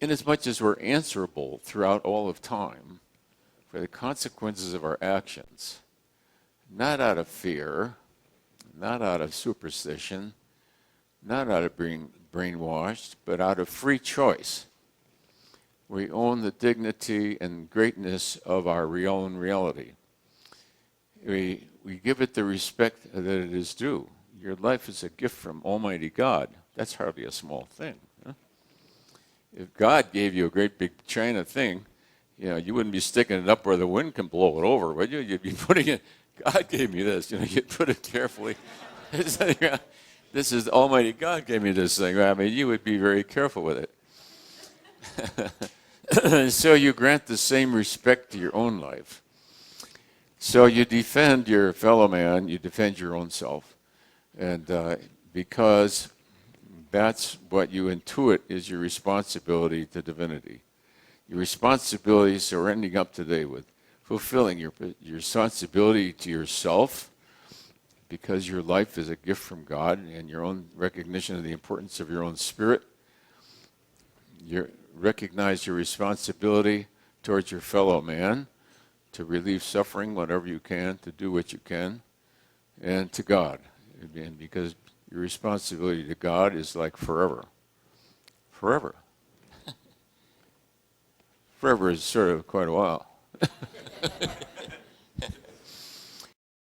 inasmuch as we're answerable throughout all of time for the consequences of our actions, not out of fear, not out of superstition, not out of being brainwashed, but out of free choice. We own the dignity and greatness of our own reality. We give it the respect that it is due. Your life is a gift from Almighty God. That's hardly a small thing. Huh? If God gave you a great big China thing, you wouldn't be sticking it up where the wind can blow it over, would you? You'd be putting it, God gave me this, you'd put it carefully. This is Almighty God gave me this thing. I mean, you would be very careful with it. So you grant the same respect to your own life. So you defend your fellow man, you defend your own self. And because that's what you intuit is your responsibility to divinity. Your responsibilities, so we're ending up today with fulfilling your responsibility to yourself, because your life is a gift from God, and your own recognition of the importance of your own spirit. You recognize your responsibility towards your fellow man, to relieve suffering whenever you can, to do what you can, and to God. And because your responsibility to God is like forever. Forever. Forever is sort of quite a while.